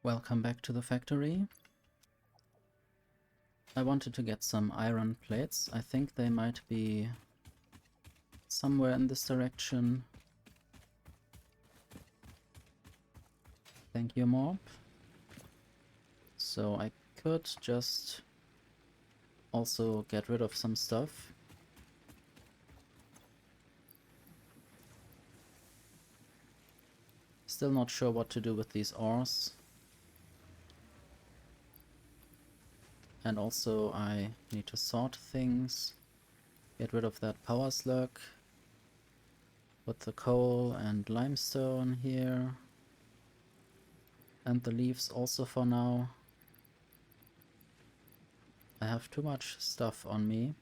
Welcome back to the factory. I wanted to get some iron plates. I think they might be somewhere in this direction. Thank you, mob. So I could just also get rid of some stuff. Still not sure what to do with these ores. And also I need to sort things, get rid of that power slug, put the coal and limestone here, and the leaves also for now. I have too much stuff on me.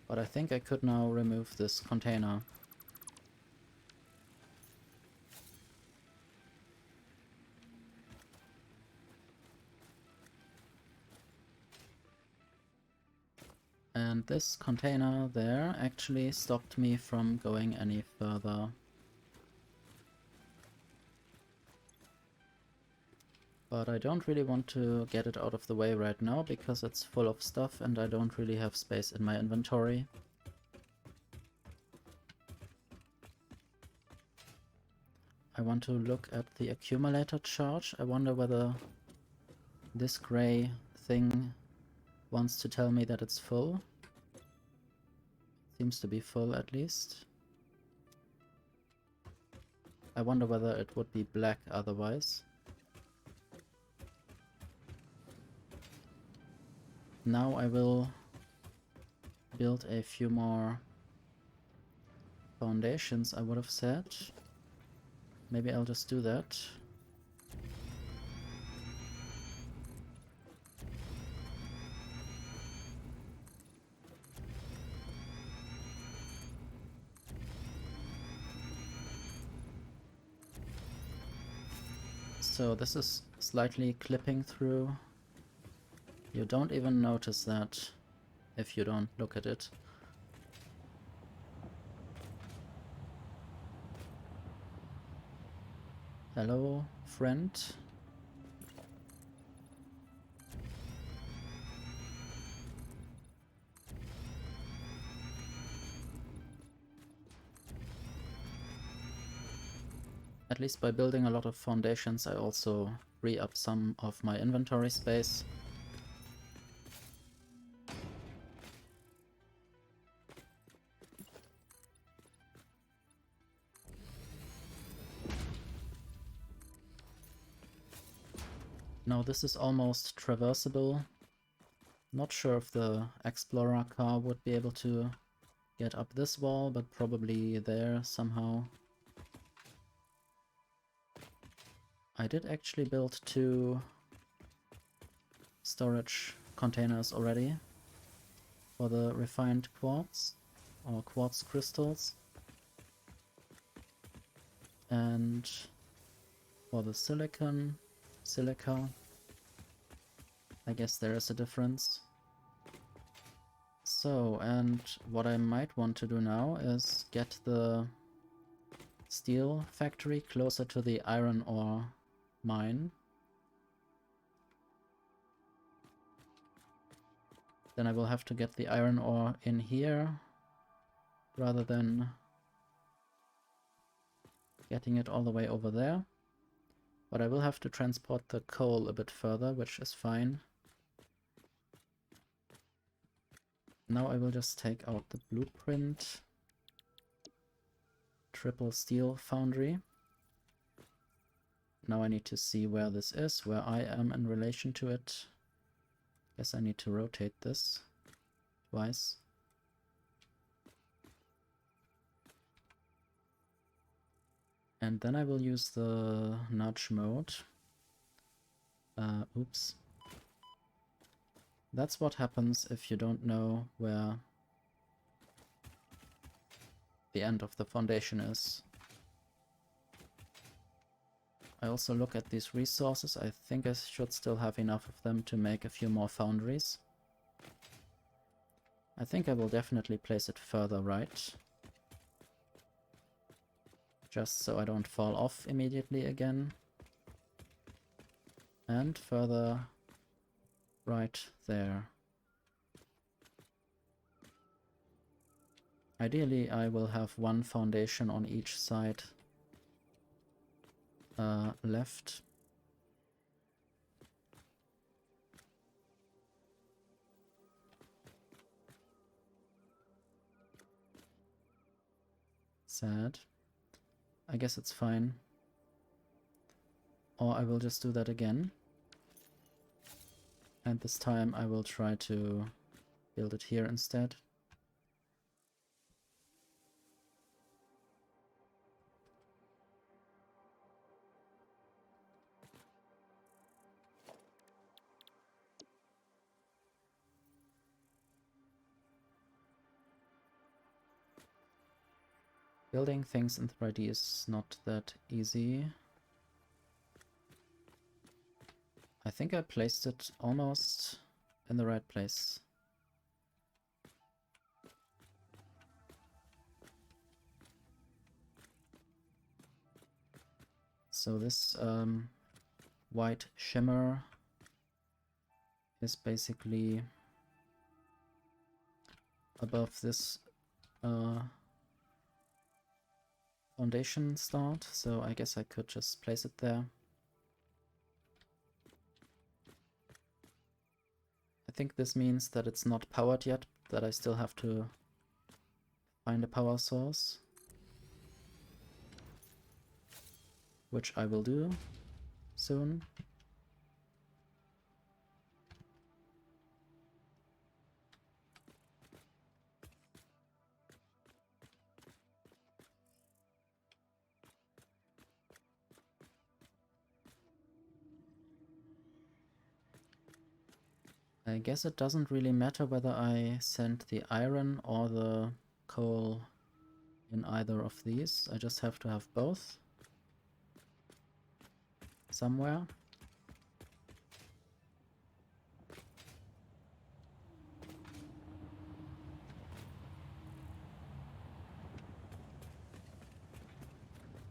But I think I could now remove this container. And this container there actually stopped me from going any further. But I don't really want to get it out of the way right now because it's full of stuff and I don't really have space in my inventory. I want to look at the accumulator charge. I wonder whether this gray thing wants to tell me that it's full. Seems to be full at least. I wonder whether it would be black otherwise. Now I will build a few more foundations, I would have said. Maybe I'll just do that. So this is slightly clipping through. You don't even notice that if you don't look at it. Hello, friend. At least by building a lot of foundations, I also free up some of my inventory space. Now this is almost traversable. Not sure if the Explorer car would be able to get up this wall, but probably there somehow. I did actually build 2 storage containers already for the refined quartz or quartz crystals. And for the silica, I guess there is a difference. So, and what I might want to do now is get the steel factory closer to the iron ore mine. Then I will have to get the iron ore in here rather than getting it all the way over there. But I will have to transport the coal a bit further, which is fine. Now I will just take out the blueprint. Triple steel foundry. Now I need to see where this is, where I am in relation to it. Guess I need to rotate this twice. And then I will use the nudge mode. Oops. That's what happens if you don't know where the end of the foundation is. I also look at these resources. I think I should still have enough of them to make a few more foundries. I think I will definitely place it further right. just so I don't fall off immediately again. And further right there. Ideally, I will have one foundation on each side left. Sad. I guess it's fine. Or I will just do that again. And this time I will try to build it here instead. Building things in 3D is not that easy. I think I placed it almost in the right place. So this white shimmer is basically above this foundation start, so I guess I could just place it there. I think this means that it's not powered yet, that I still have to find a power source, which I will do soon. I guess it doesn't really matter whether I send the iron or the coal in either of these. I just have to have both somewhere.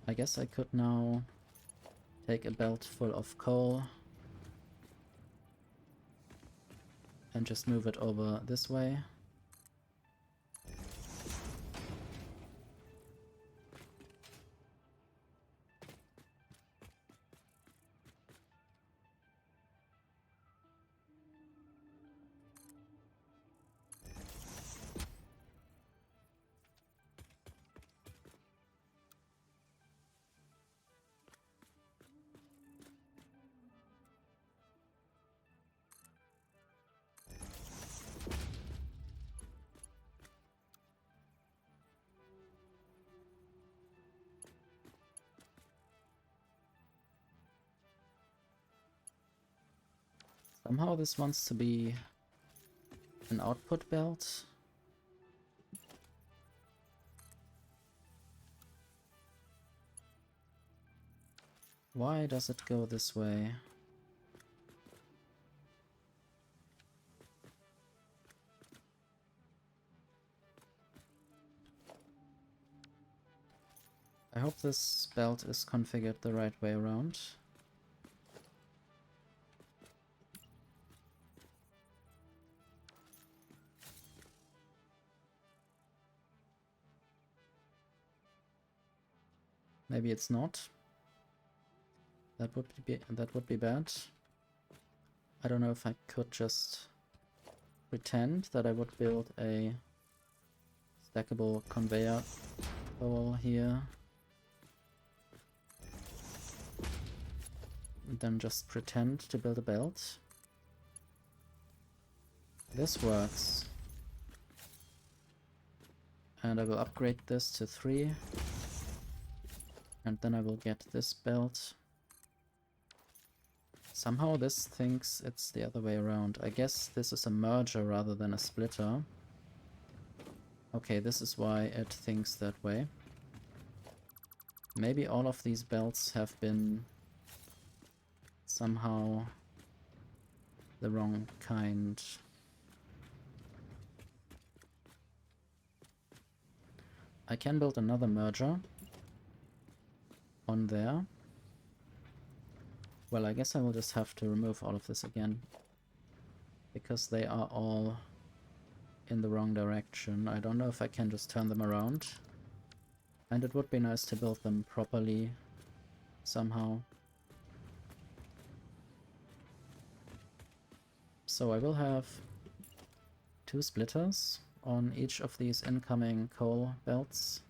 I guess I could now take a belt full of coal and just move it over this way. Somehow this wants to be an output belt. Why does it go this way? I hope this belt is configured the right way around. Maybe it's not. That would be bad. I don't know if I could just pretend that I would build a stackable conveyor pole here. And then just pretend to build a belt. This works. And I will upgrade this to 3. And then I will get this belt. Somehow this thinks it's the other way around. I guess this is a merger rather than a splitter. Okay, this is why it thinks that way. Maybe all of these belts have been somehow the wrong kind. I can build another merger. on there. Well, I guess I will just have to remove all of this again, because they are all in the wrong direction. I don't know if I can just turn them around. And it would be nice to build them properly somehow. So I will have 2 splitters on each of these incoming coal belts.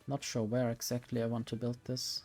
Not sure where exactly I want to build this.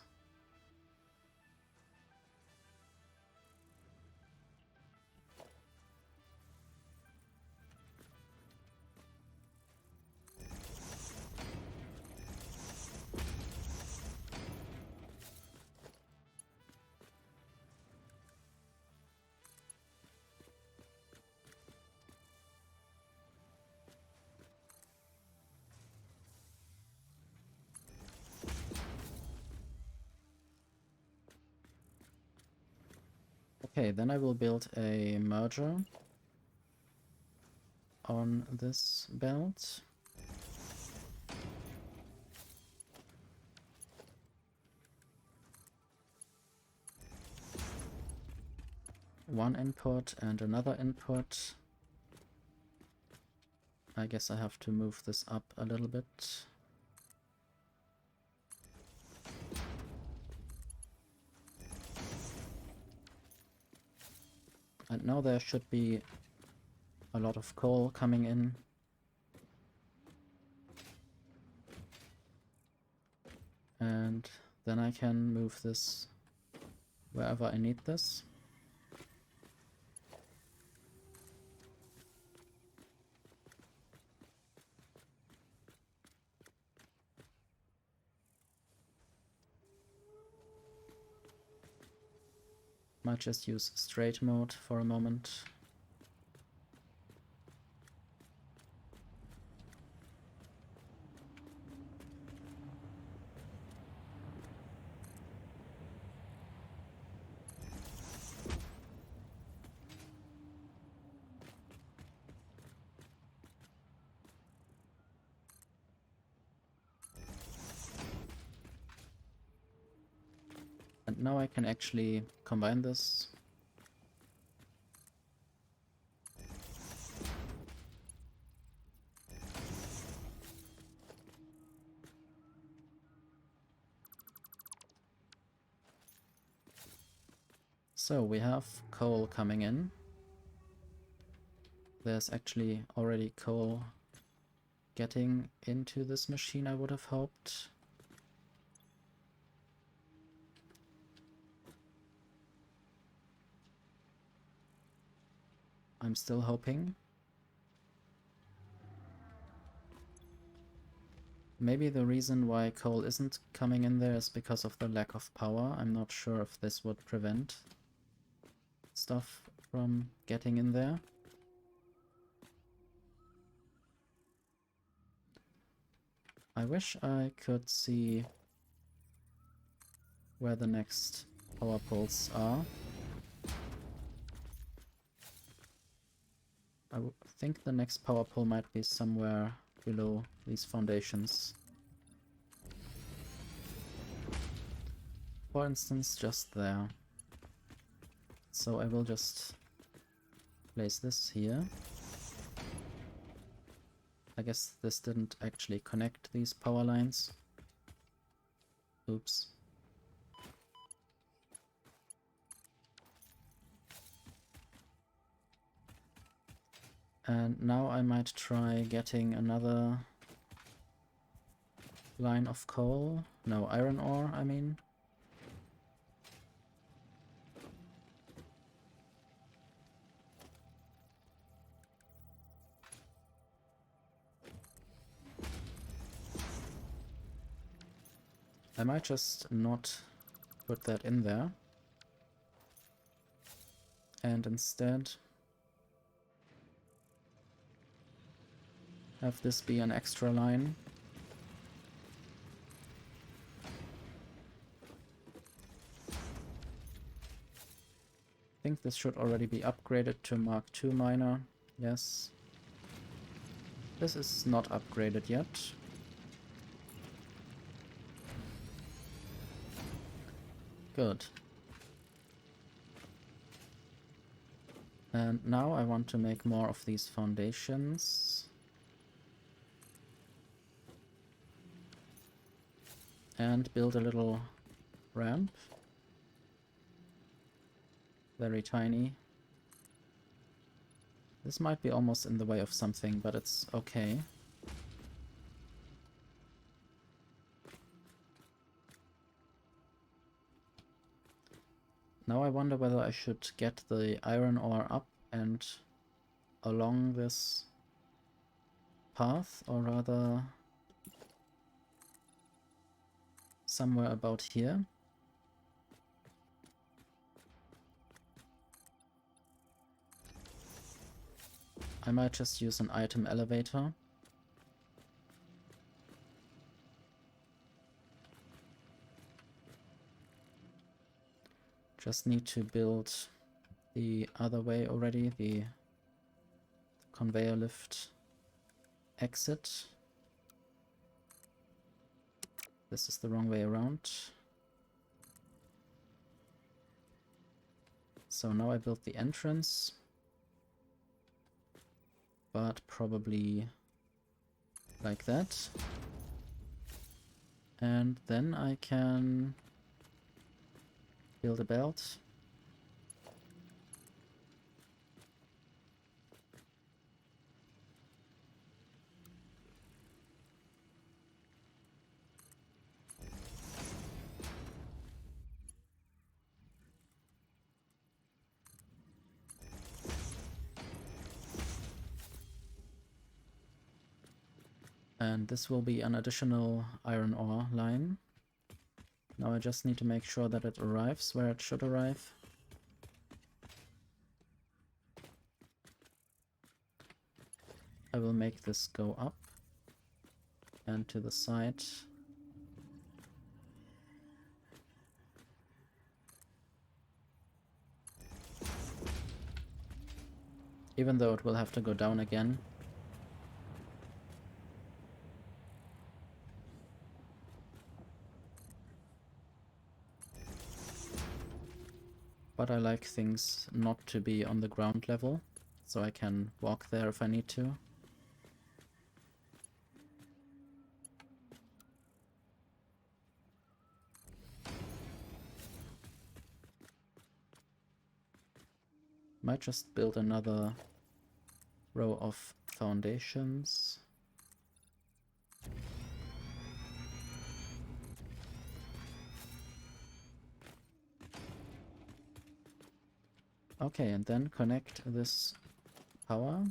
Okay, then I will build a merger on this belt. One input and another input. I guess I have to move this up a little bit. And now there should be a lot of coal coming in. And then I can move this wherever I need this. Might just use straight mode for a moment. And now I can actually combine this. So we have coal coming in. There's actually already coal getting into this machine, I would have hoped. I'm still hoping. Maybe the reason why coal isn't coming in there is because of the lack of power. I'm not sure if this would prevent stuff from getting in there. I wish I could see where the next power poles are. I think the next power pole might be somewhere below these foundations. For instance, just there. So I will just place this here. I guess this didn't actually connect these power lines. Oops. And now I might try getting another line of coal. No, iron ore, I mean. I might just not put that in there. And instead have this be an extra line. think this should already be upgraded to Mark II miner. Yes. This is not upgraded yet. Good. And now I want to make more of these foundations. And build a little ramp. Very tiny. This might be almost in the way of something, but it's okay. Now I wonder whether I should get the iron ore up and along this path, or rather somewhere about here. I might just use an item elevator. Just need to build the other way already, the conveyor lift exit. This is the wrong way around. So now I built the entrance, but probably like that. And then I can build a belt. And this will be an additional iron ore line. Now I just need to make sure that it arrives where it should arrive. I will make this go up and to the side. Even though it will have to go down again. But I like things not to be on the ground level, so I can walk there if I need to. Might just build another row of foundations. Okay, and then connect this power.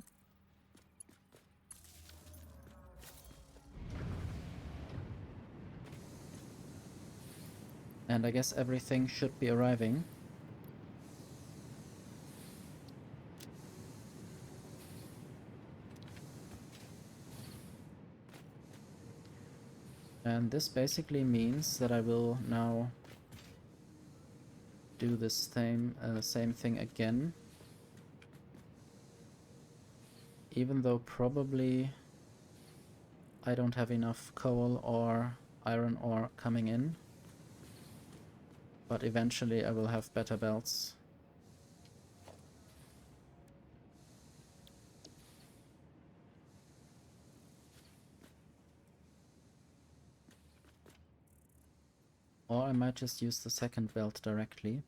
And I guess everything should be arriving. And this basically means that I will now do this same thing again. Even though probably I don't have enough coal or iron ore coming in. But eventually I will have better belts. Or I might just use the second belt directly.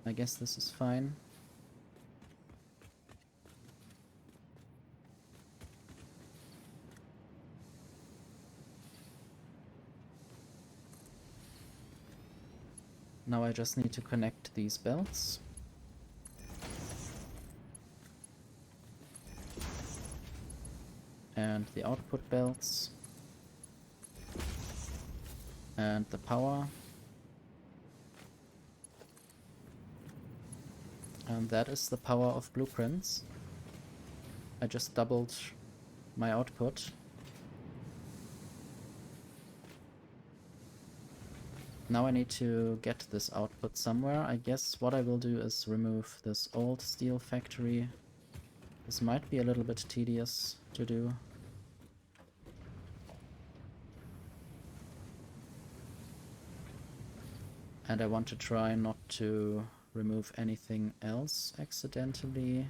I guess this is fine. Now I just need to connect these belts. And the output belts. And the power. And that is the power of blueprints. I just doubled my output. Now I need to get this output somewhere. I guess what I will do is remove this old steel factory. This might be a little bit tedious to do. And I want to try not to remove anything else accidentally.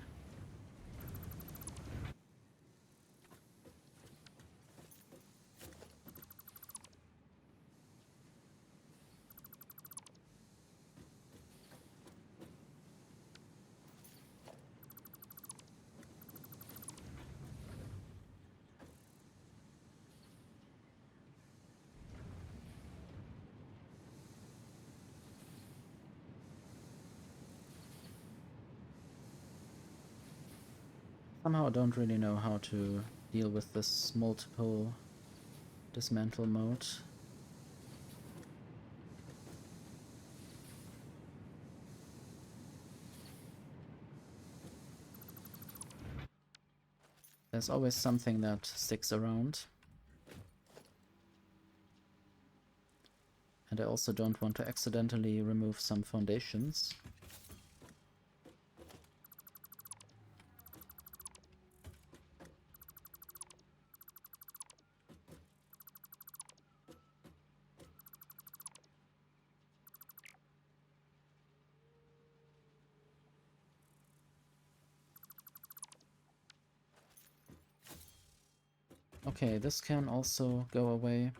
Somehow I don't really know how to deal with this multiple dismantle mode. There's always something that sticks around. And I also don't want to accidentally remove some foundations. Okay, this can also go away.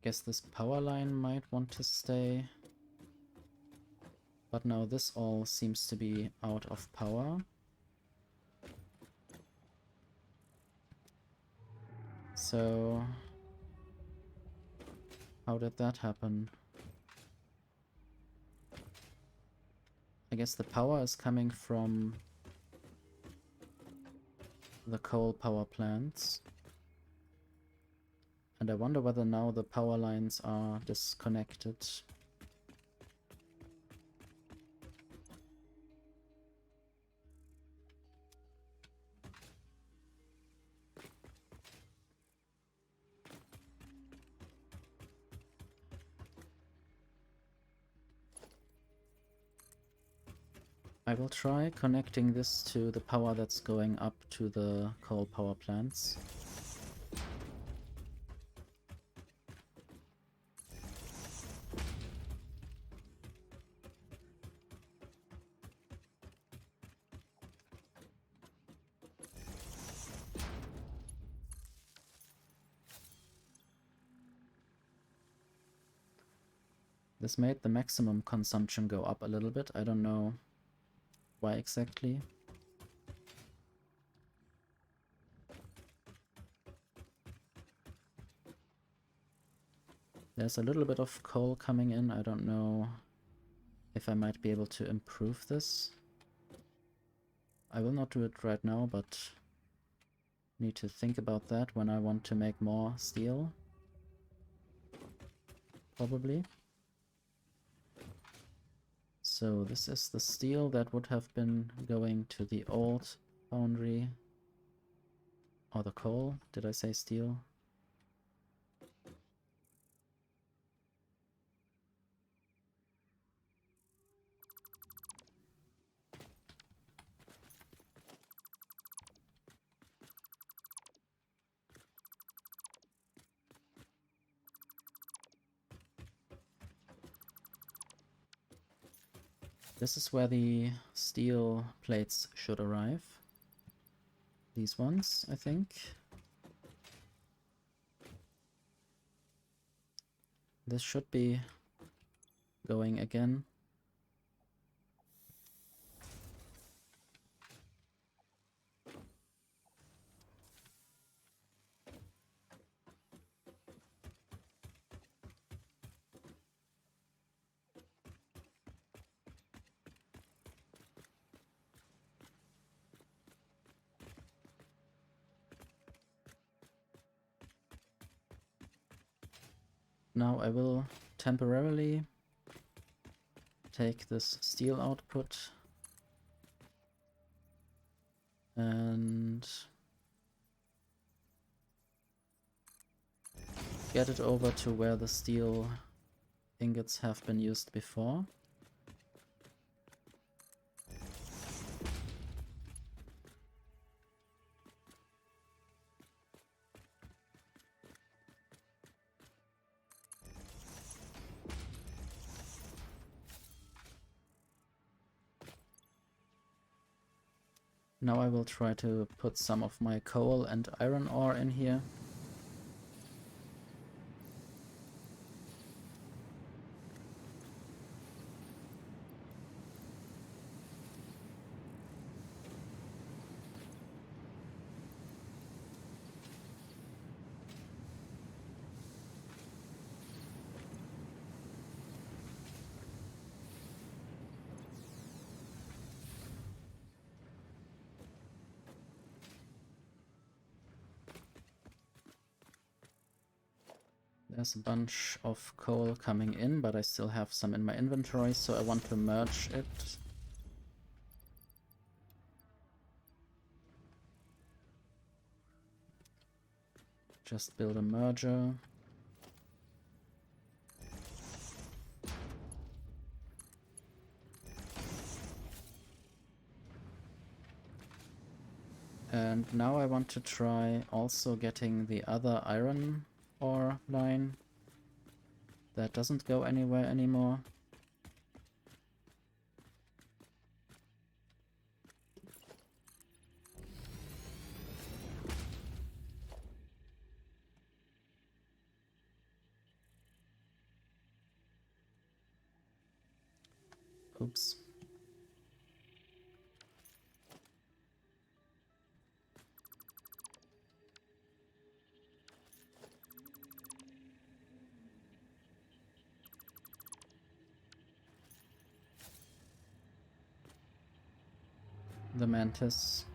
Guess this power line might want to stay. But now this all seems to be out of power. So how did that happen? I guess the power is coming from the coal power plants. And I wonder whether now the power lines are disconnected. I will try connecting this to the power that's going up to the coal power plants. This made the maximum consumption go up a little bit. I don't know why exactly. There's a little bit of coal coming in. I don't know if I might be able to improve this. I will not do it right now, but need to think about that when I want to make more steel. Probably. So this is the steel that would have been going to the old foundry. Or the coal. Did I say steel? This is where the steel plates should arrive. These ones, I think. This should be going again. now I will temporarily take this steel output and get it over to where the steel ingots have been used before. Now I will try to put some of my coal and iron ore in here. There's a bunch of coal coming in, but I still have some in my inventory, so I want to merge it. Just build a merger. And now I want to try also getting the other iron ore line. That doesn't go anywhere anymore. Oops. The mantis.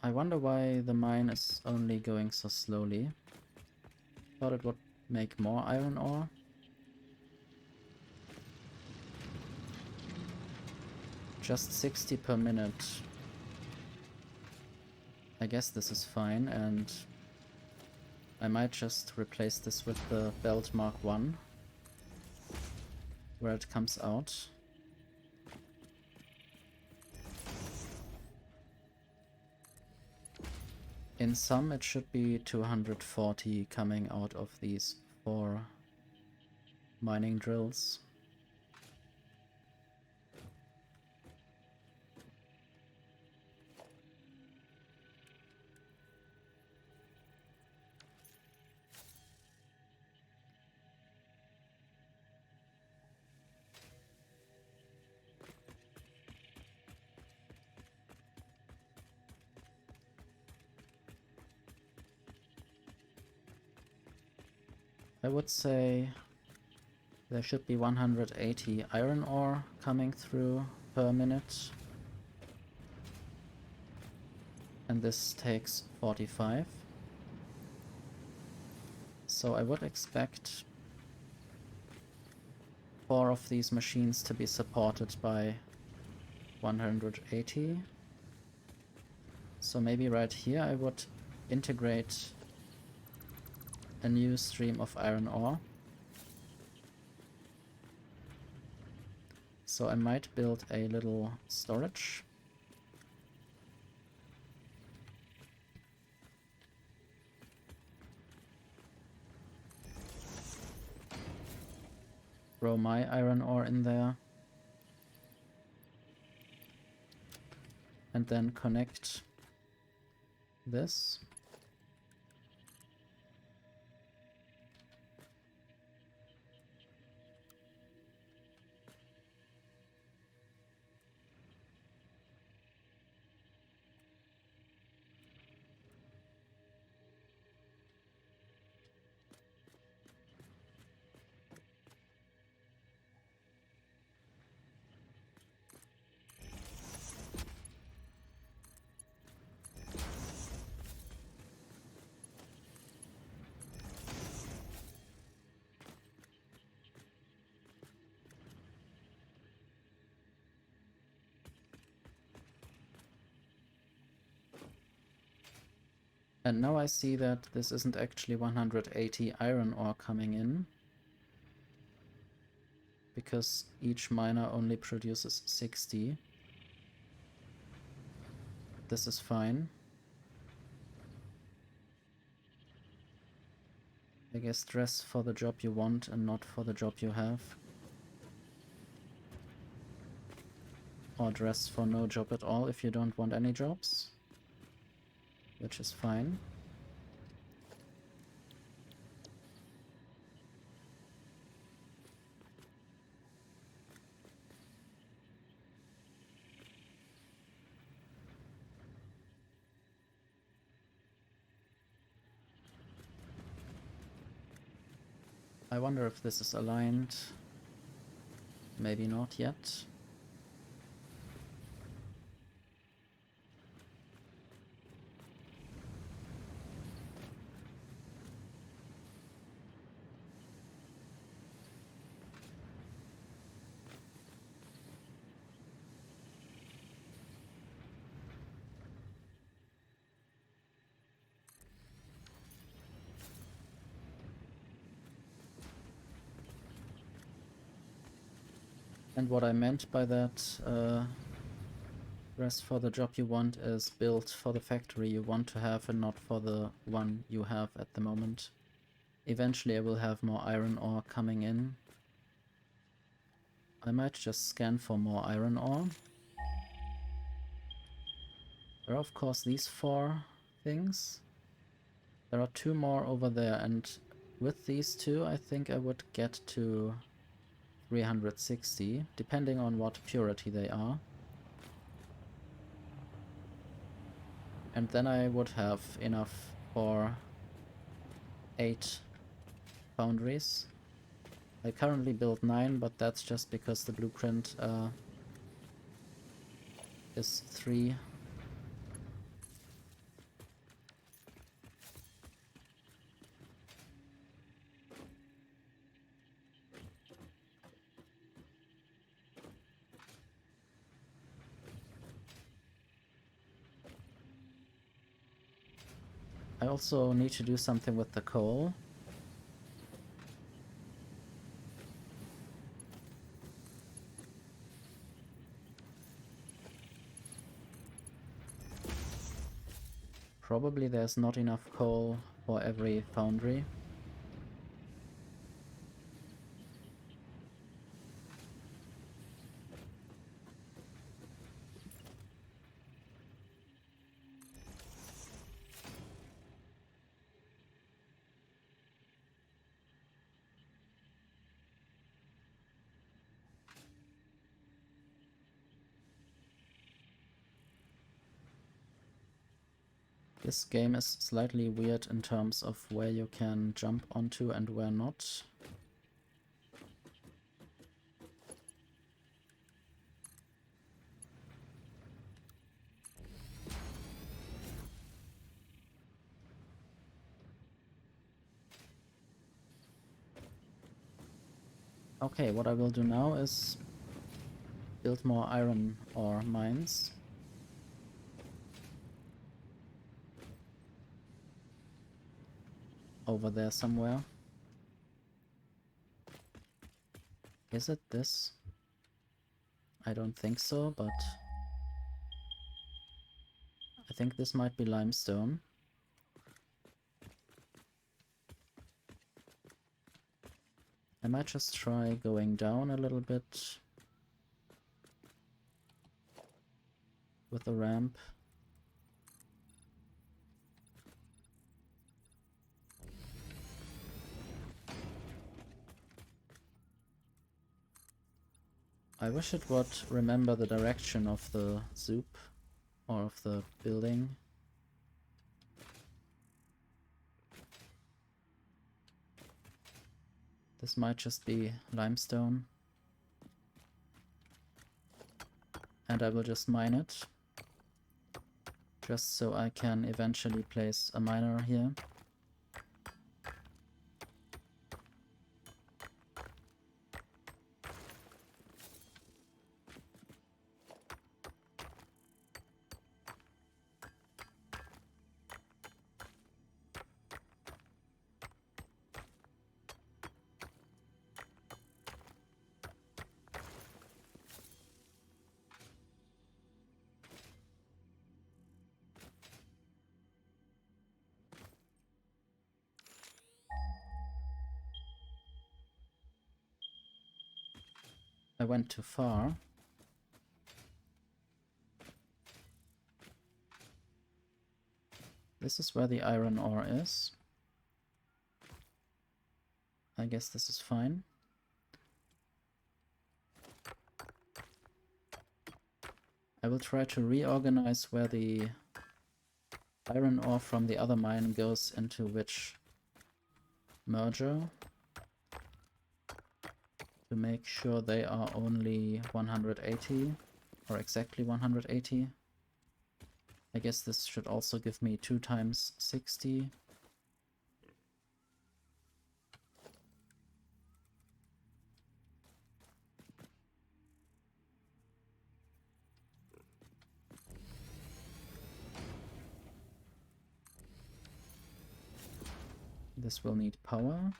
I wonder why the mine is only going so slowly. Thought it would make more iron ore. Just 60 per minute. I guess this is fine, and I might just replace this with the belt Mark 1, where it comes out. In sum, it should be 240 coming out of these 4 mining drills. I would say there should be 180 iron ore coming through per minute. And this takes 45. So I would expect 4 of these machines to be supported by 180. So maybe right here I would integrate a new stream of iron ore. So I might build a little storage. Throw my iron ore in there. And then connect this. And now I see that this isn't actually 180 iron ore coming in, because each miner only produces 60. This is fine. I guess dress for the job you want and not for the job you have. Or dress for no job at all if you don't want any jobs, which is fine. I wonder if this is aligned. Maybe not yet. And what I meant by that, dress for the job you want is build for the factory you want to have and not for the one you have at the moment. Eventually I will have more iron ore coming in. I might just scan for more iron ore. There are of course these 4 things. There are 2 more over there, and with these 2 I think I would get to 360, depending on what purity they are. And then I would have enough for 8 foundries. I currently build 9, but that's just because the blueprint is 3. I also need to do something with the coal. Probably there's not enough coal for every foundry. This game is slightly weird in terms of where you can jump onto and where not. Okay, what I will do now is build more iron ore mines. Over there somewhere. Is it this? I don't think so, but I think this might be limestone. I might just try going down a little bit with a ramp. I wish it would remember the direction of the soup or of the building. This might just be limestone. And I will just mine it. Just so I can eventually place a miner here. I went too far. This is where the iron ore is. I guess this is fine. I will try to reorganize where the iron ore from the other mine goes into which merger, to make sure they are only 180, or exactly 180. I guess this should also give me 2 times 60. This will need power.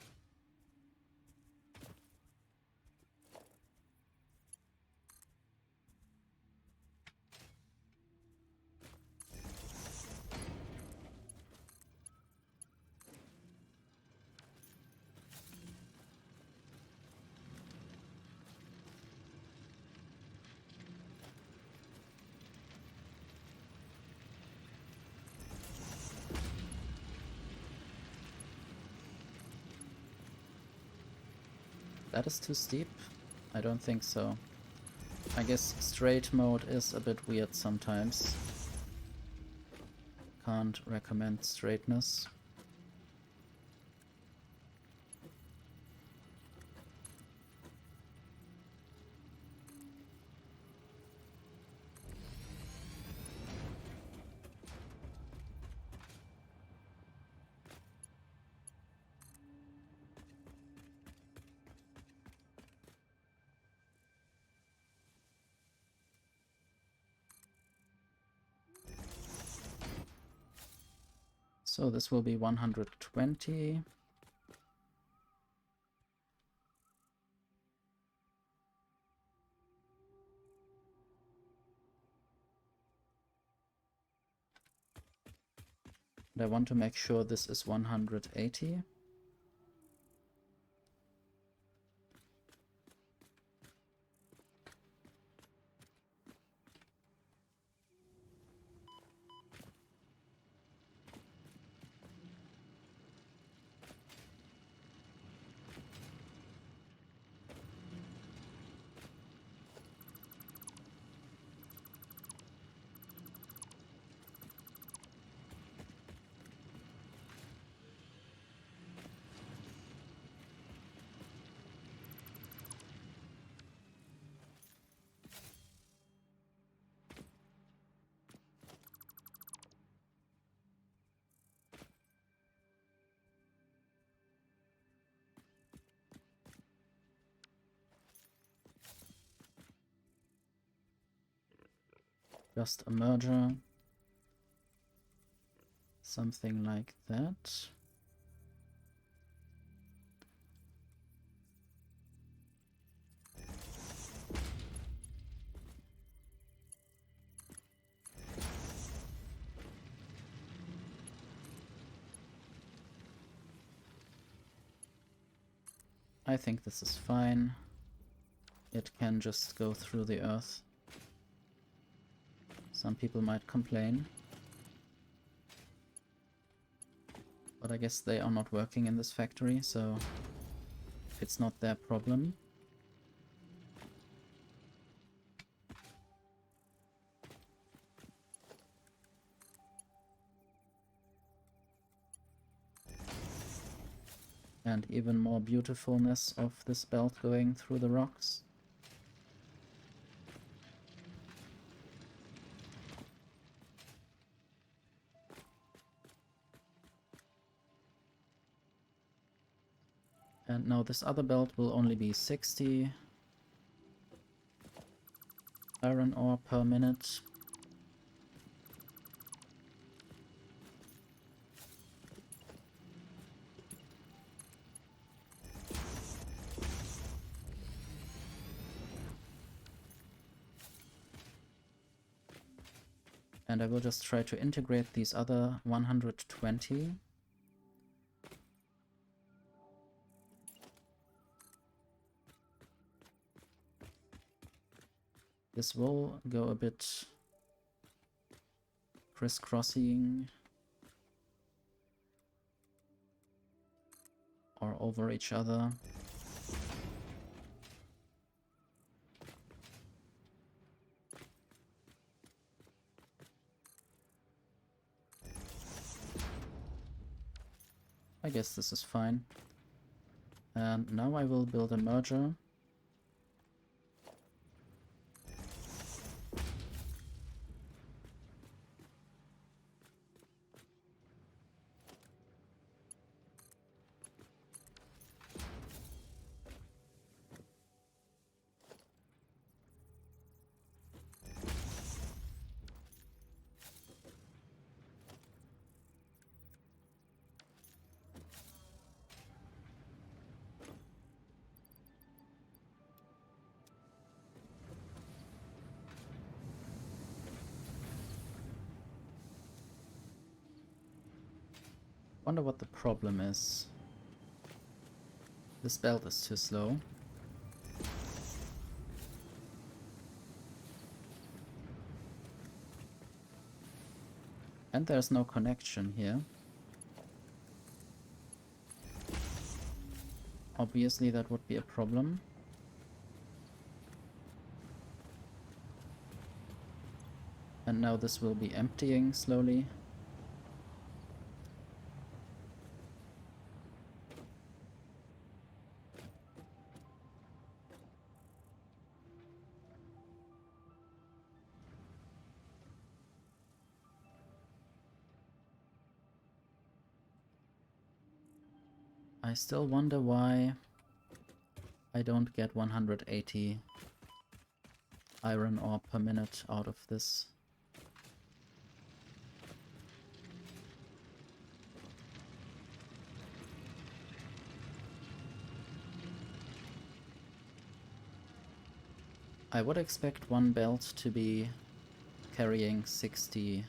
That is too steep? I don't think so. I guess straight mode is a bit weird sometimes. Can't recommend straightness. So this will be 120. And I want to make sure this is 180. Just a merger. Something like that. I think this is fine. It can just go through the earth. Some people might complain. But I guess they are not working in this factory, so it's not their problem. And even more beautifulness of this belt going through the rocks. And now this other belt will only be 60 iron ore per minute. And I will just try to integrate these other 120. This will go a bit crisscrossing or over each other. I guess this is fine. And now I will build a merger. Wonder what the problem is. This belt is too slow. And there's no connection here. Obviously that would be a problem. And now this will be emptying slowly. I still wonder why I don't get 180 iron ore per minute out of this. I would expect one belt to be carrying 60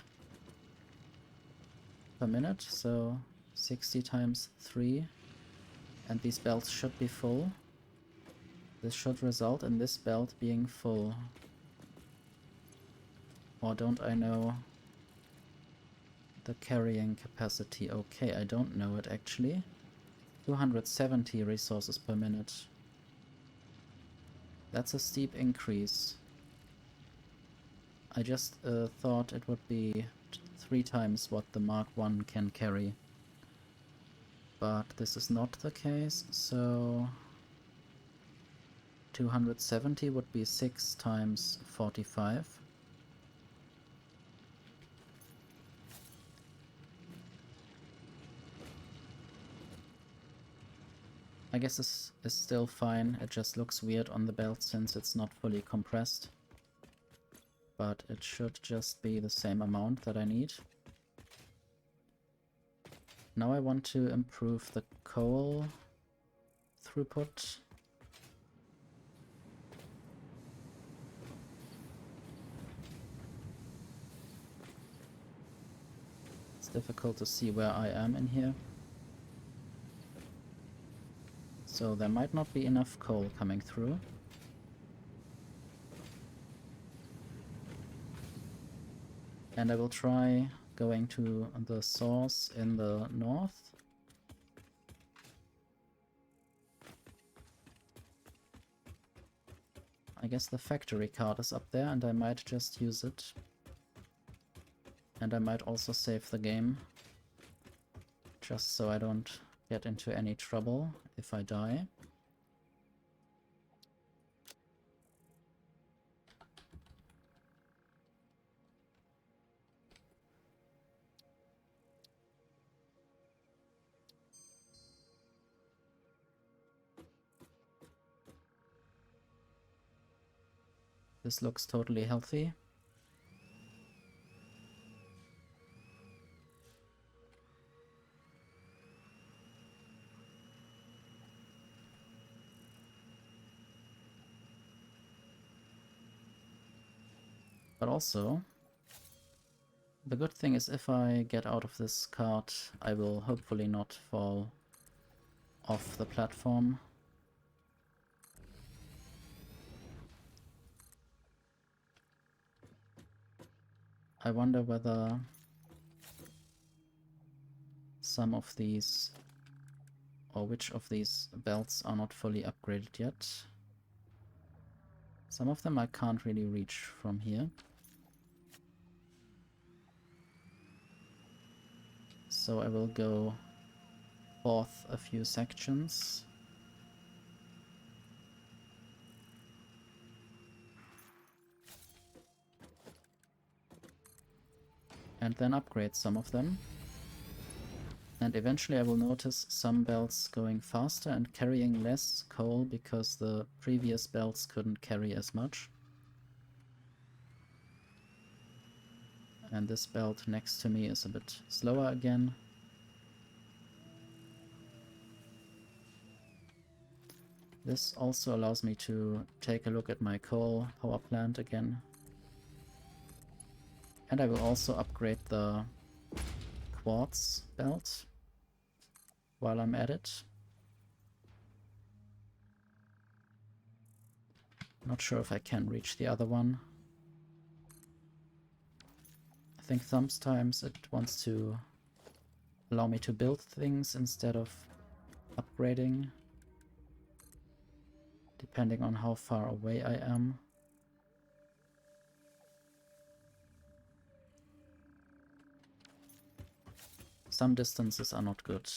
per minute, so 60 times 3. And these belts should be full. This should result in this belt being full. Or don't I know the carrying capacity? Okay, I don't know it actually. 270 resources per minute. That's a steep increase. I just thought it would be 3 times what the Mark I can carry. But this is not the case, so 270 would be 6 times 45. I guess this is still fine, it just looks weird on the belt since it's not fully compressed. But it should just be the same amount that I need. Now I want to improve the coal throughput. It's difficult to see where I am in here. So there might not be enough coal coming through. And I will try going to the source in the north. I guess the factory card is up there and I might just use it. And I might also save the game, just so I don't get into any trouble if I die. This looks totally healthy. But also, the good thing is if I get out of this cart, I will hopefully not fall off the platform. I wonder whether some of these, or which of these belts are not fully upgraded yet. Some of them I can't really reach from here. So I will go forth a few sections. And then upgrade some of them. And eventually I will notice some belts going faster and carrying less coal because the previous belts couldn't carry as much. And this belt next to me is a bit slower again. This also allows me to take a look at my coal power plant again. And I will also upgrade the quartz belt while I'm at it. Not sure if I can reach the other one. I think sometimes it wants to allow me to build things instead of upgrading, depending on how far away I am. Some distances are not good.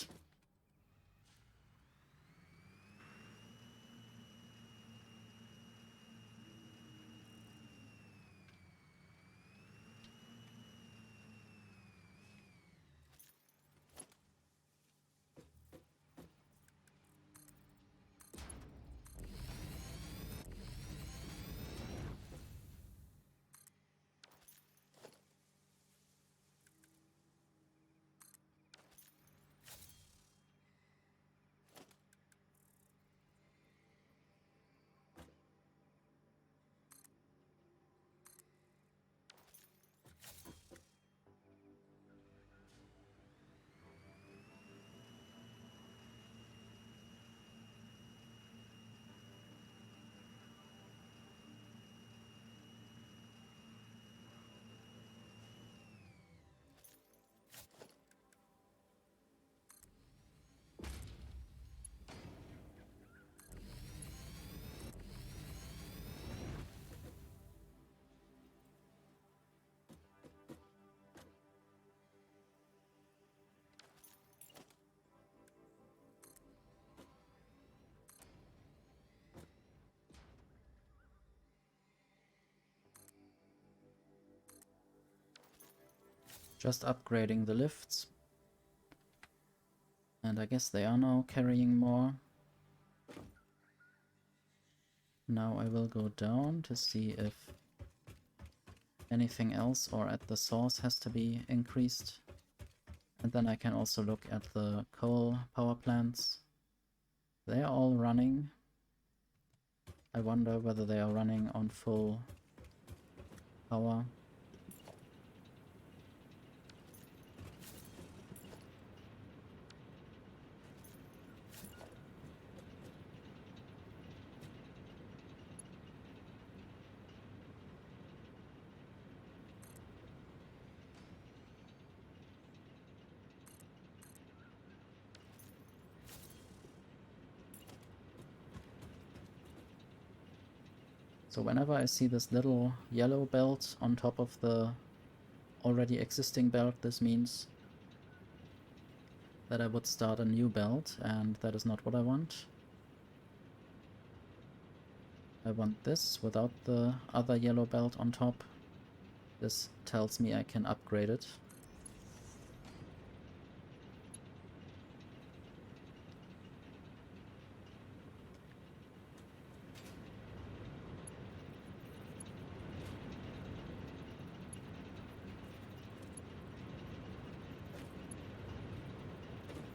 Just upgrading the lifts. And I guess they are now carrying more. Now I will go down to see if anything else or at the source has to be increased. And then I can also look at the coal power plants. They're all running. I wonder whether they are running on full power. So whenever I see this little yellow belt on top of the already existing belt, this means that I would start a new belt, and that is not what I want. I want this without the other yellow belt on top. This tells me I can upgrade it.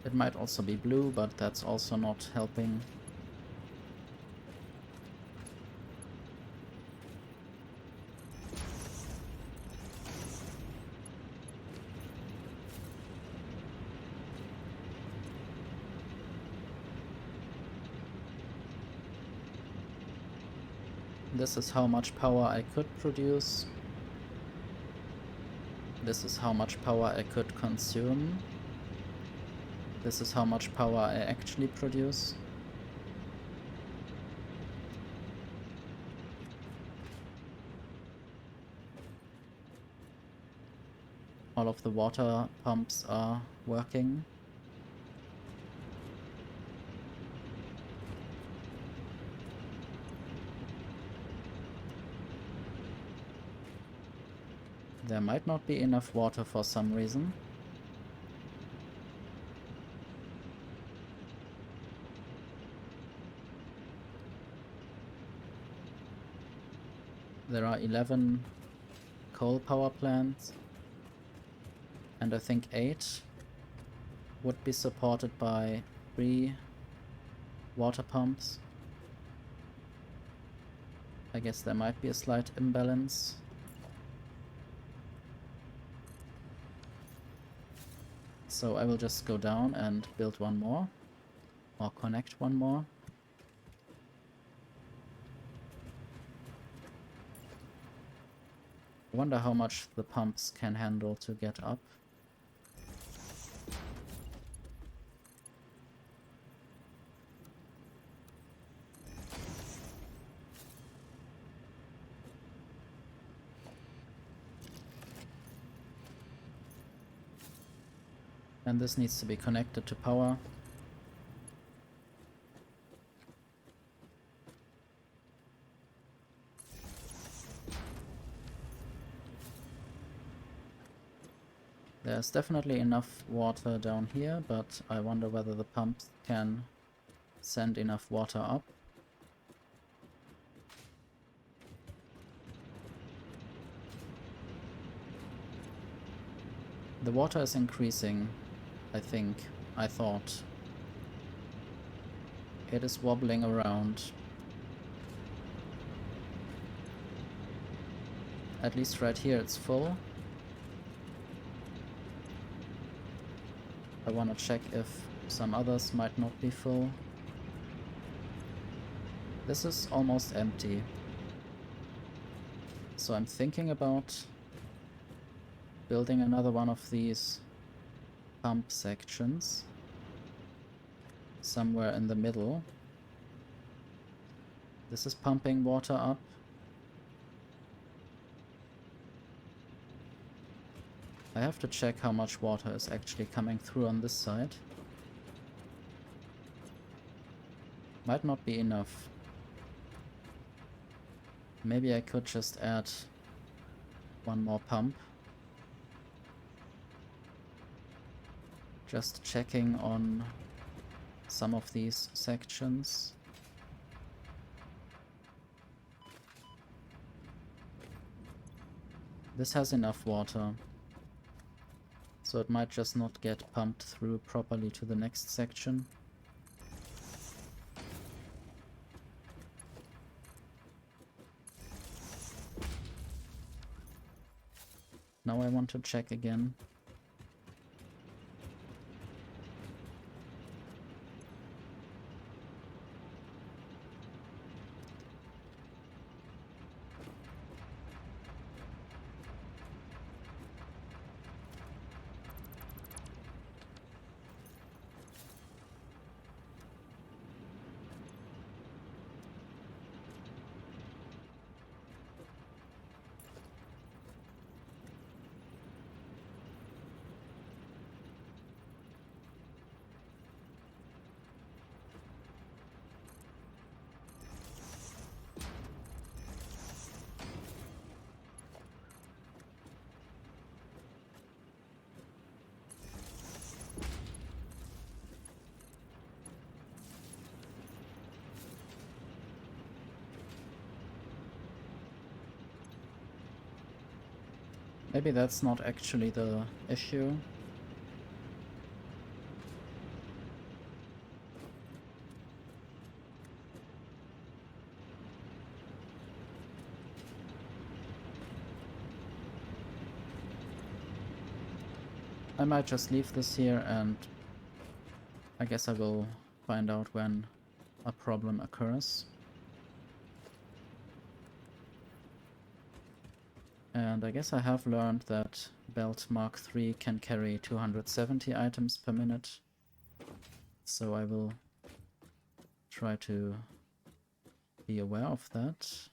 It might also be blue, but that's also not helping. This is how much power I could produce. This is how much power I could consume. This is how much power I actually produce. All of the water pumps are working. There might not be enough water for some reason. There are 11 coal power plants, and I think 8 would be supported by 3 water pumps. I guess there might be a slight imbalance. So I will just go down and build one more, or connect one more. I wonder how much the pumps can handle to get up. And this needs to be connected to power. There's definitely enough water down here, but I wonder whether the pumps can send enough water up. The water is increasing, I think. I thought. It is wobbling around. At least right here it's full. I want to check if some others might not be full. This is almost empty. So I'm thinking about building another one of these pump sections somewhere in the middle. This is pumping water up. I have to check how much water is actually coming through on this side. Might not be enough. Maybe I could just add one more pump. Just checking on some of these sections. This has enough water, so it might just not get pumped through properly to the next section. Now I want to check again. Maybe that's not actually the issue. I might just leave this here, and I guess I will find out when a problem occurs. And I guess I have learned that belt Mark III can carry 270 items per minute. So I will try to be aware of that.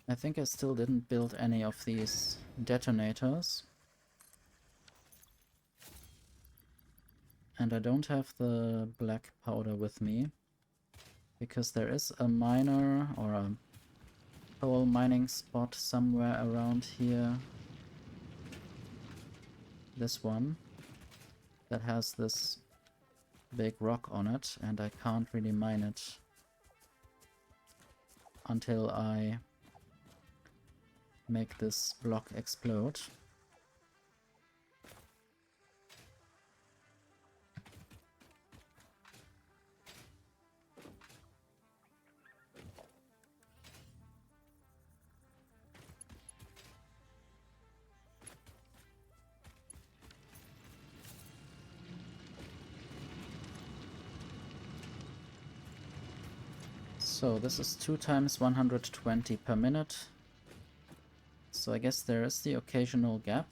I think I still didn't build any of these detonators. And I don't have the black powder with me, because there is a miner or a coal mining spot somewhere around here. This one that has this big rock on it, and I can't really mine it until I make this block explode. So this is 2 times 120 per minute. So I guess there is the occasional gap.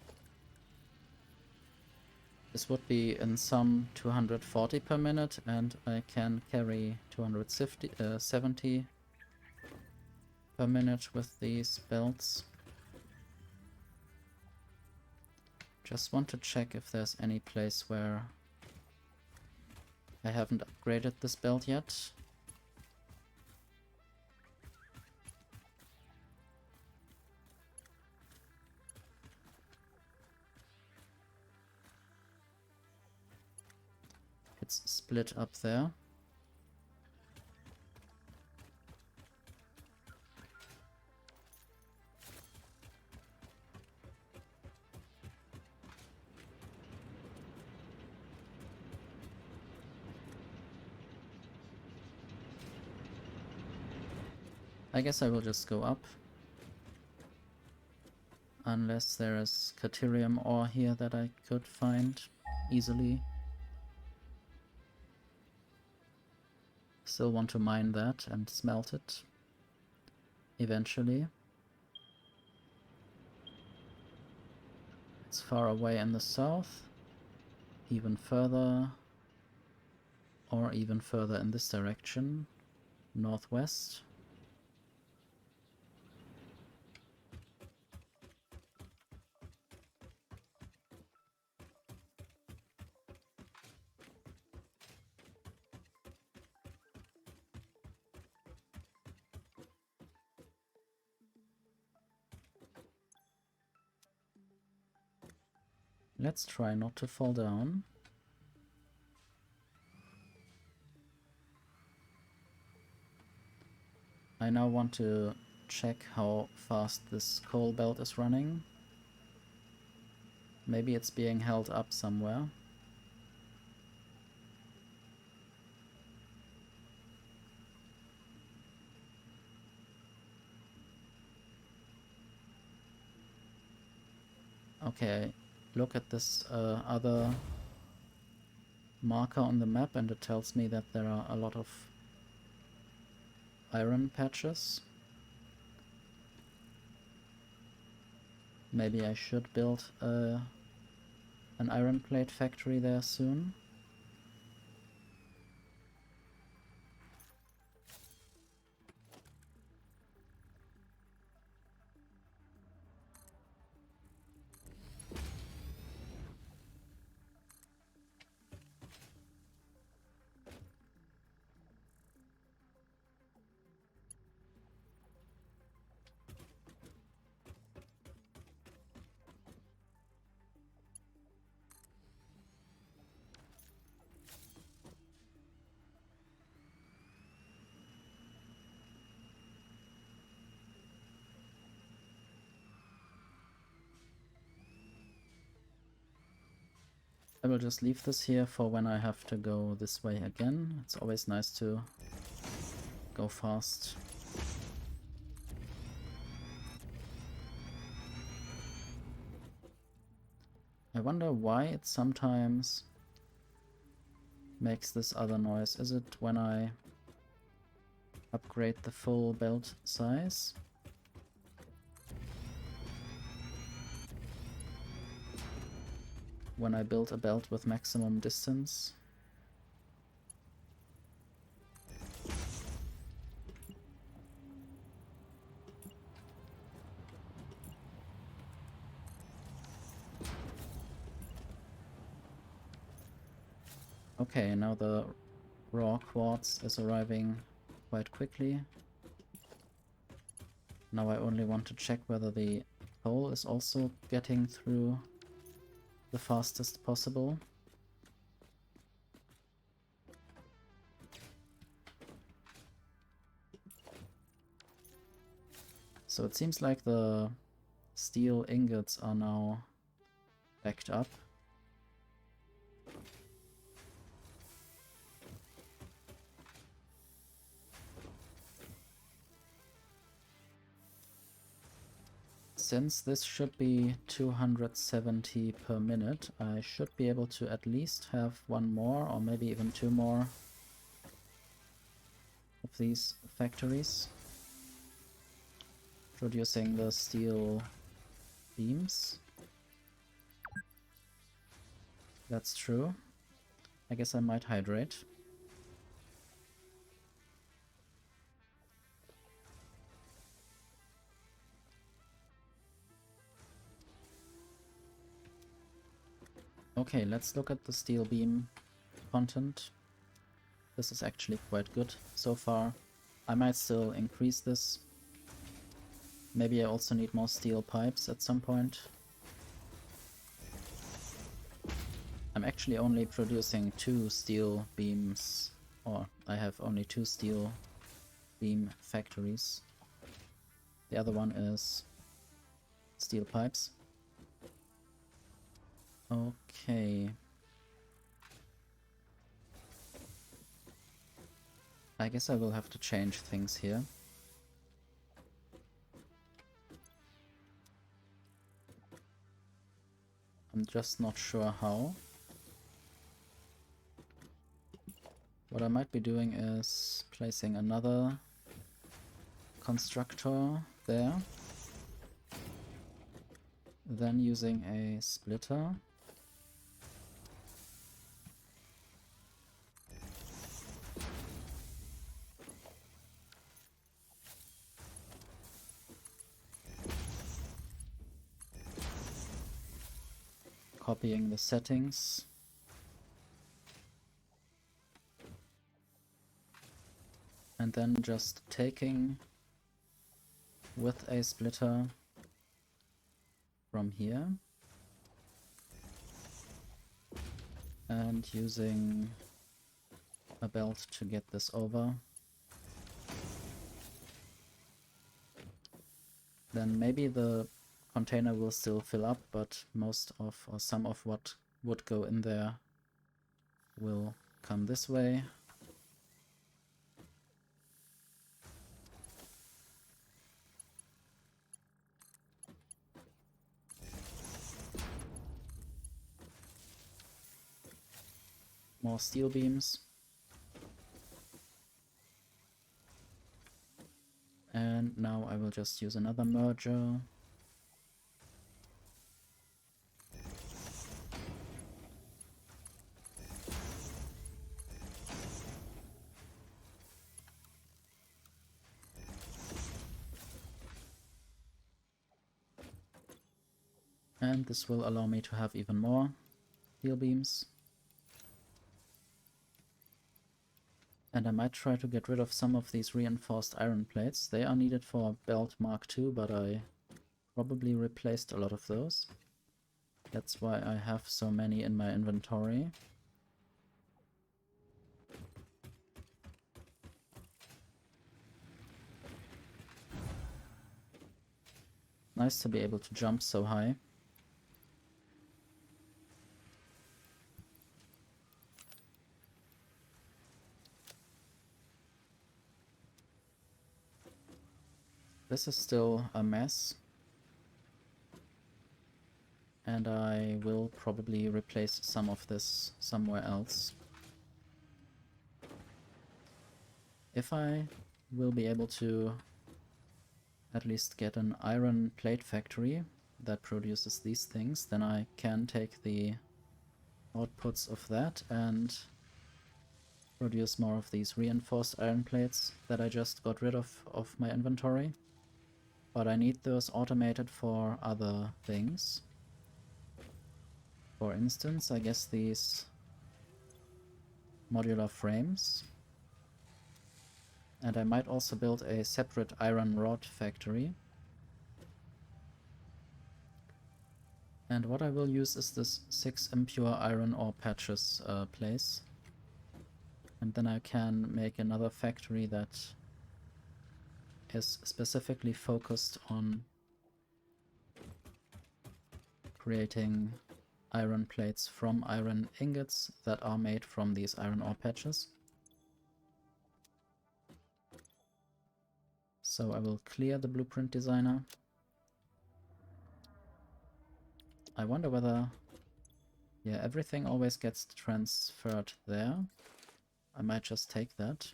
This would be in sum 240 per minute, and I can carry 270 per minute with these belts. Just want to check if there's any place where I haven't upgraded this belt yet. It's split up there. I guess I will just go up. Unless there is Caterium ore here that I could find easily. Still want to mine that and smelt it eventually. It's far away in the south, even further, or even further in this direction, northwest. Let's try not to fall down. I now want to check how fast this coal belt is running. Maybe it's being held up somewhere. Okay, look at this other marker on the map, and it tells me that there are a lot of iron patches. Maybe I should build an iron plate factory there soon. I will just leave this here for when I have to go this way again. It's always nice to go fast. I wonder why it sometimes makes this other noise. Is it when I upgrade the full belt size? When I build a belt with maximum distance? Okay, now the raw quartz is arriving quite quickly. Now I only want to check whether the coal is also getting through the fastest possible. So it seems like the steel ingots are now backed up. Since this should be 270 per minute, I should be able to at least have one more, or maybe even two more of these factories producing the steel beams. That's true. I guess I might hydrate. Okay, let's look at the steel beam content. This is actually quite good so far. I might still increase this. Maybe I also need more steel pipes at some point. I'm actually only producing 2 steel beams, or I have only 2 steel beam factories. The other one is steel pipes. Okay. I guess I will have to change things here. I'm just not sure how. What I might be doing is placing another constructor there. Then using a splitter. Copying the settings. And then just taking with a splitter from here and using a belt to get this over. Then maybe the container will still fill up, but most of or some of what would go in there will come this way. More steel beams. And now I will just use another merger. And this will allow me to have even more steel beams. And I might try to get rid of some of these reinforced iron plates. They are needed for belt Mark II, but I probably replaced a lot of those. That's why I have so many in my inventory. Nice to be able to jump so high. This is still a mess. And I will probably replace some of this somewhere else. If I will be able to at least get an iron plate factory that produces these things, then I can take the outputs of that and produce more of these reinforced iron plates that I just got rid of my inventory. But I need those automated for other things. For instance, I guess these modular frames. And I might also build a separate iron rod factory. And what I will use is this 6 impure iron ore patches place. And then I can make another factory that is specifically focused on creating iron plates from iron ingots that are made from these iron ore patches. So I will clear the blueprint designer. I wonder whether... yeah, everything always gets transferred there. I might just take that.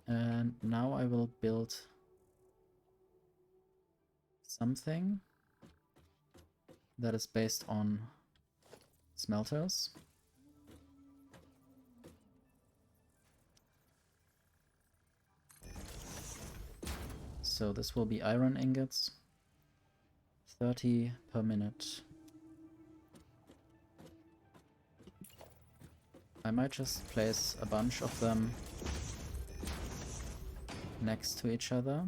And now I will build something that is based on smelters. So this will be iron ingots, 30 per minute. I might just place a bunch of them next to each other.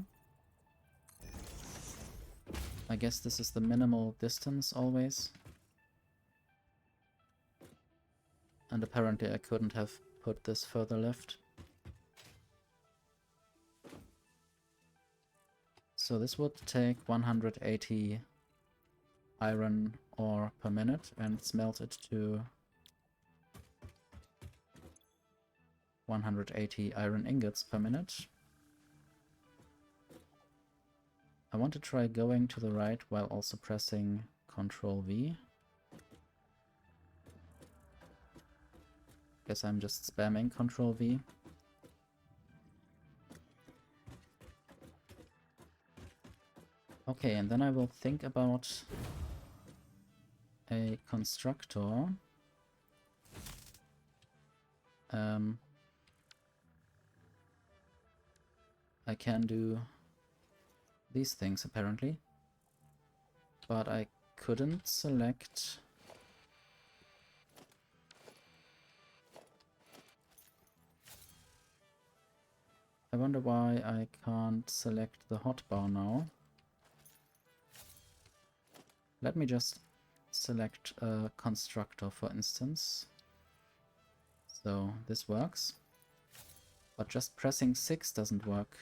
I guess this is the minimal distance always. And apparently I couldn't have put this further left. So this would take 180 iron ore per minute and smelt it to 180 iron ingots per minute. I want to try going to the right while also pressing Ctrl V. Guess I'm just spamming Ctrl V. Okay, and then I will think about a constructor. I can do these things apparently, but I couldn't select I wonder why I can't select the hotbar now. Let me just select a constructor, for instance. So this works, but just pressing 6 doesn't work.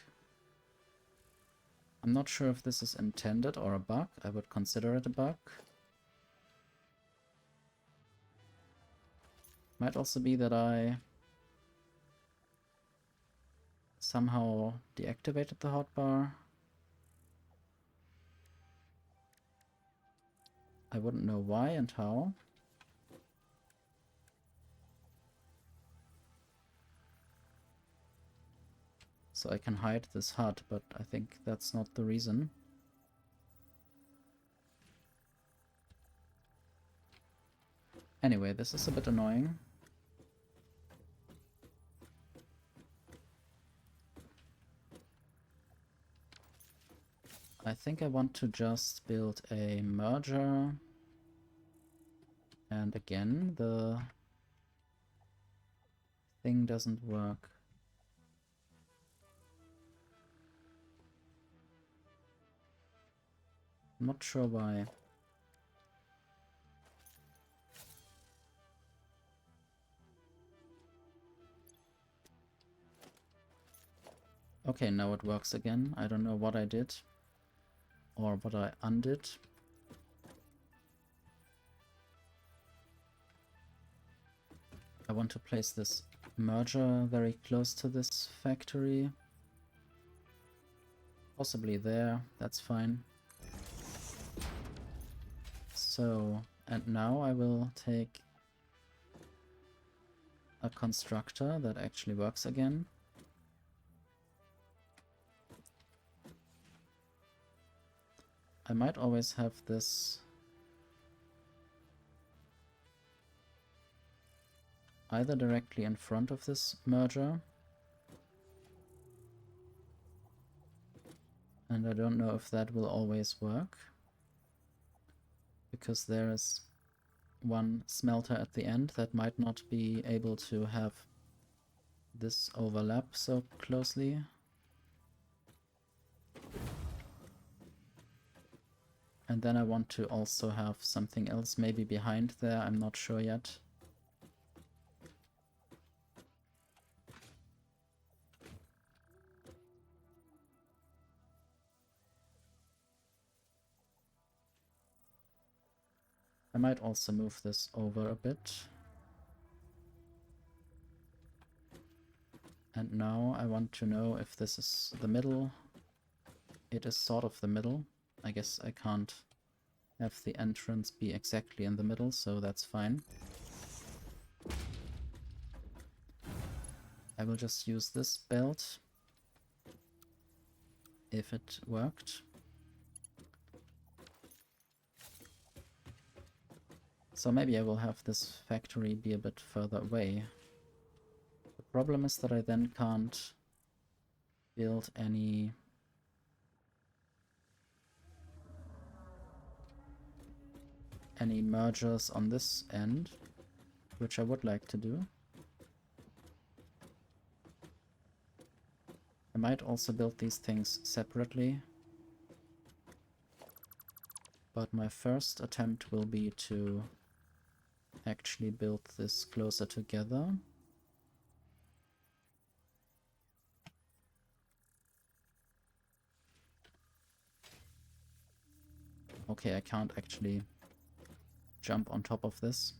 I'm not sure if this is intended or a bug. I would consider it a bug. Might also be that I somehow deactivated the hotbar. I wouldn't know why and how. So I can hide this HUD, but I think that's not the reason. Anyway, this is a bit annoying. I think I want to just build a merger. And again, the thing doesn't work. I'm not sure why. Okay, now it works again. I don't know what I did or what I undid. I want to place this merger very close to this factory. Possibly there, that's fine. So, and now I will take a constructor that actually works again. I might always have this either directly in front of this merger, and I don't know if that will always work, because there is one smelter at the end that might not be able to have this overlap so closely. And then I want to also have something else maybe behind there, I'm not sure yet. I might also move this over a bit. And now I want to know if this is the middle. It is sort of the middle. I guess I can't have the entrance be exactly in the middle, so that's fine. I will just use this belt if it worked. So maybe I will have this factory be a bit further away. The problem is that I then can't build any mergers on this end, which I would like to do. I might also build these things separately, but my first attempt will be to actually build this closer together. Okay, I can't actually jump on top of this.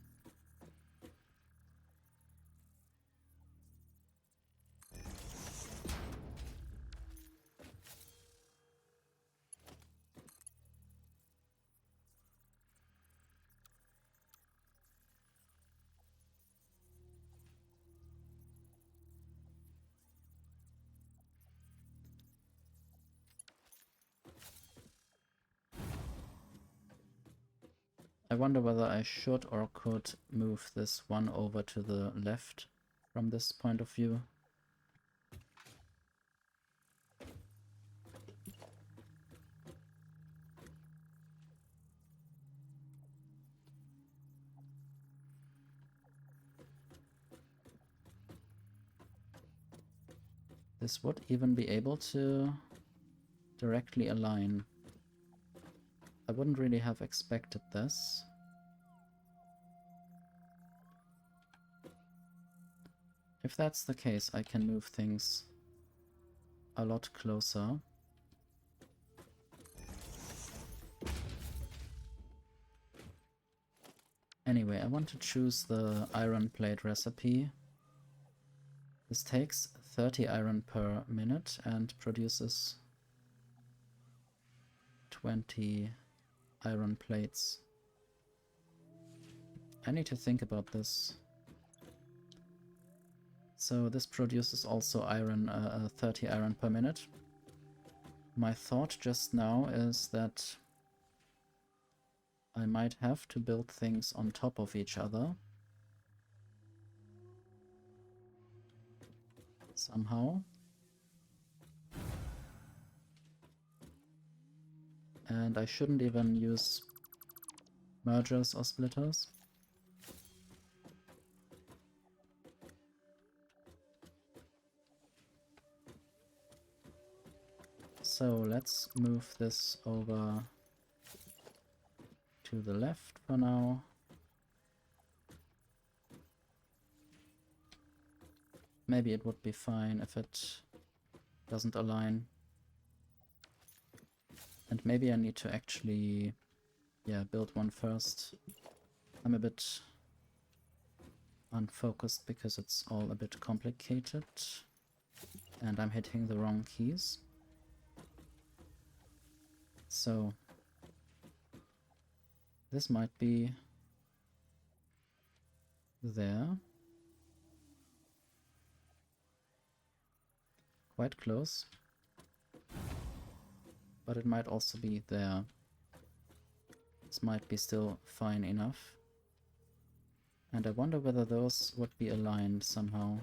I wonder whether I should or could move this one over to the left from this point of view. This would even be able to directly align. I wouldn't really have expected this. If that's the case, I can move things a lot closer. Anyway, I want to choose the iron plate recipe. This takes 30 iron per minute and produces 20 iron plates. I need to think about this. So this produces also iron, 30 iron per minute. My thought just now is that I might have to build things on top of each other. Somehow. And I shouldn't even use mergers or splitters. So let's move this over to the left for now. Maybe it would be fine if it doesn't align. And maybe I need to actually, yeah, build one first. I'm a bit unfocused because it's all a bit complicated. And I'm hitting the wrong keys. So this might be there. Quite close. But it might also be there. This might be still fine enough. And I wonder whether those would be aligned somehow.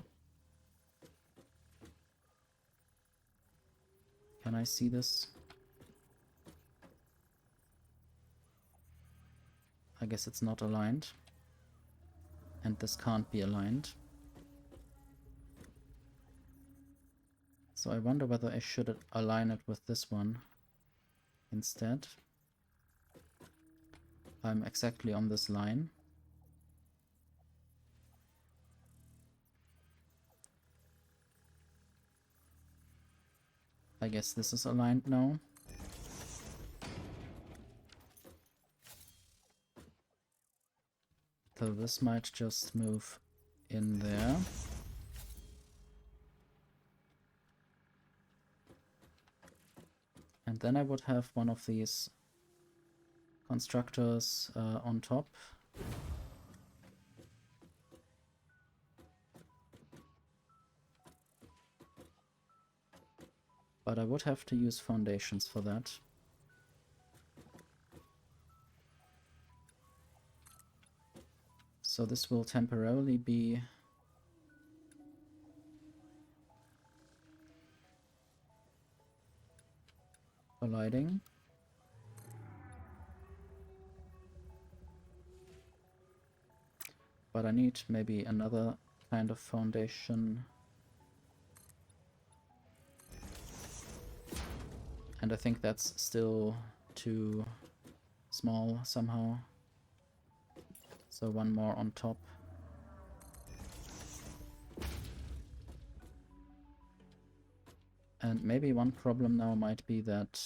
Can I see this? I guess it's not aligned. And this can't be aligned. So I wonder whether I should align it with this one instead. I'm exactly on this line. I guess this is aligned now. So this might just move in there. And then I would have one of these constructors on top. But I would have to use foundations for that. So this will temporarily be colliding. But I need maybe another kind of foundation. And I think that's still too small somehow. So one more on top. And maybe one problem now might be that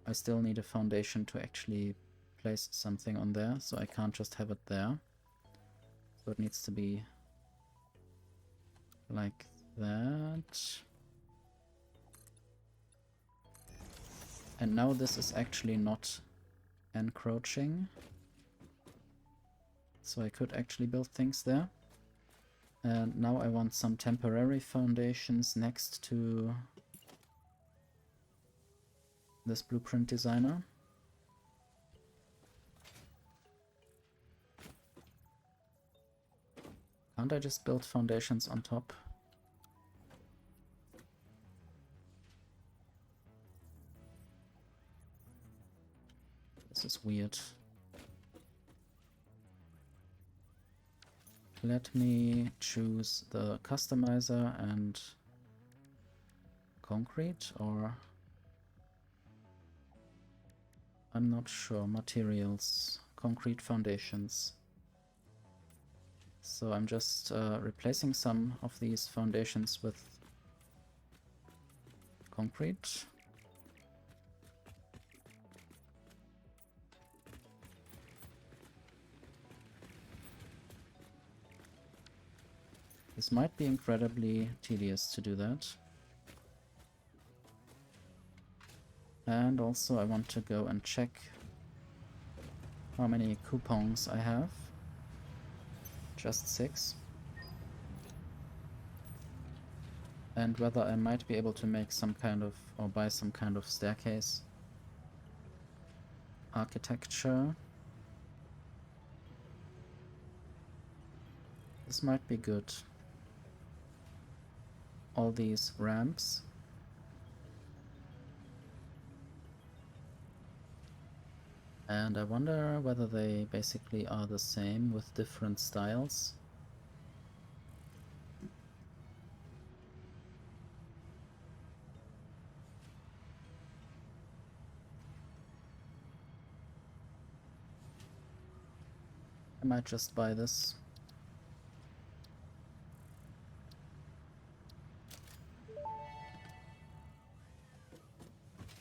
I still need a foundation to actually place something on there, so I can't just have it there. So it needs to be like that. And now this is actually not encroaching. So I could actually build things there. And now I want some temporary foundations next to this blueprint designer. Can't I just build foundations on top? This is weird. Let me choose the customizer and concrete, or I'm not sure. Materials, concrete foundations. So I'm just replacing some of these foundations with concrete. This might be incredibly tedious to do that. And also I want to go and check how many coupons I have. Just 6. And whether I might be able to make some kind of, or buy some kind of staircase architecture. This might be good. All these ramps. And I wonder whether they basically are the same with different styles. I might just buy this.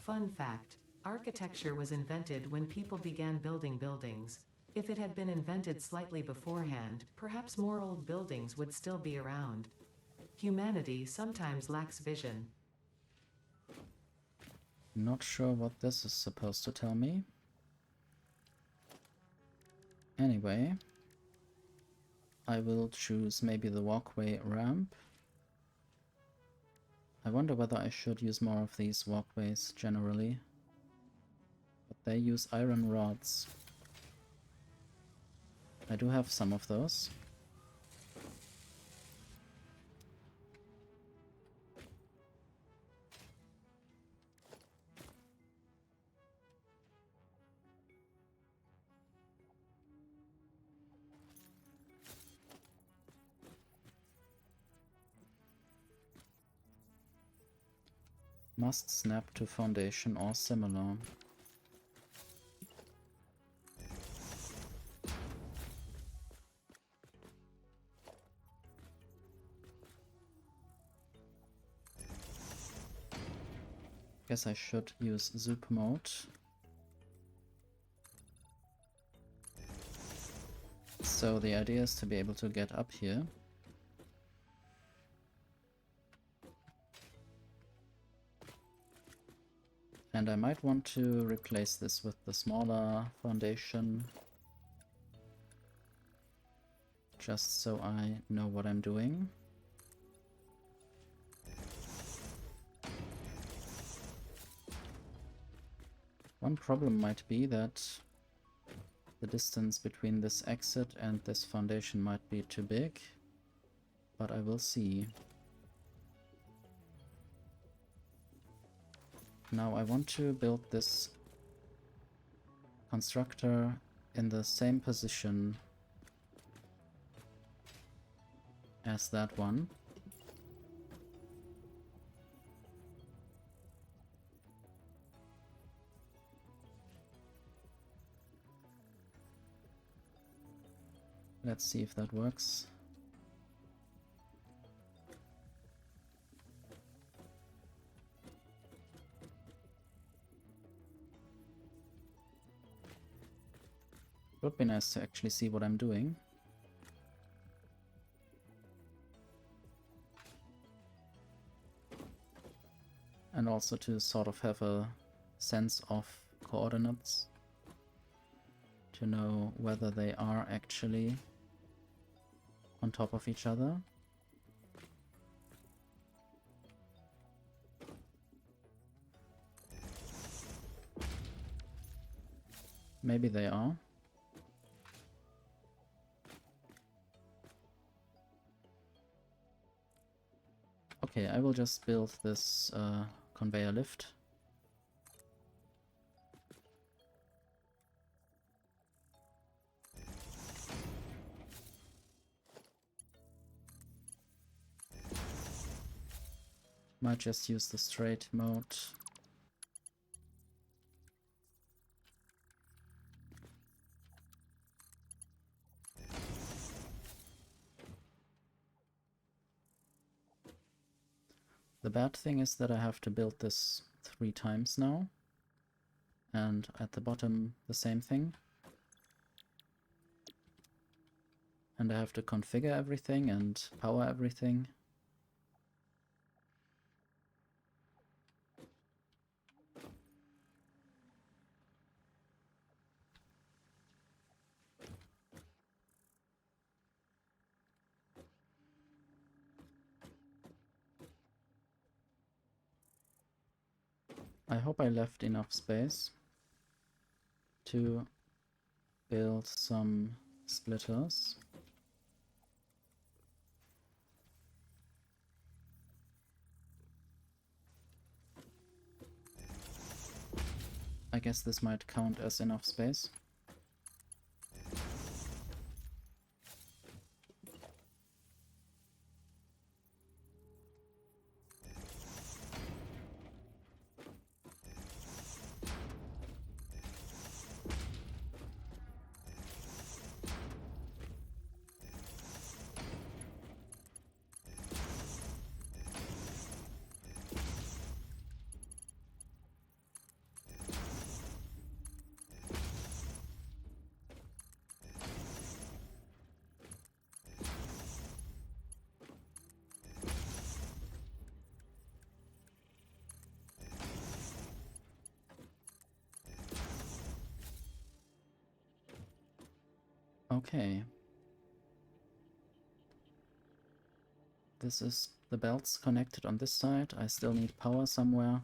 Fun fact: architecture was invented when people began building buildings. If it had been invented slightly beforehand, perhaps more old buildings would still be around. Humanity sometimes lacks vision. Not sure what this is supposed to tell me. Anyway, I will choose maybe the walkway ramp. I wonder whether I should use more of these walkways generally. But they use iron rods. I do have some of those. Must snap to foundation or similar. Guess I should use zoop mode. So the idea is to be able to get up here. And I might want to replace this with the smaller foundation, just so I know what I'm doing. One problem might be that the distance between this exit and this foundation might be too big, but I will see. Now I want to build this constructor in the same position as that one. Let's see if that works. Would be nice to actually see what I'm doing. And also to sort of have a sense of coordinates. To know whether they are actually on top of each other. Maybe they are. Okay, I will just build this conveyor lift. Might just use the straight mode. The bad thing is that I have to build this 3 times now. And at the bottom the same thing. And I have to configure everything and power everything. I hope I left enough space to build some splitters. I guess this might count as enough space. Okay. This is the belts connected on this side. I still need power somewhere.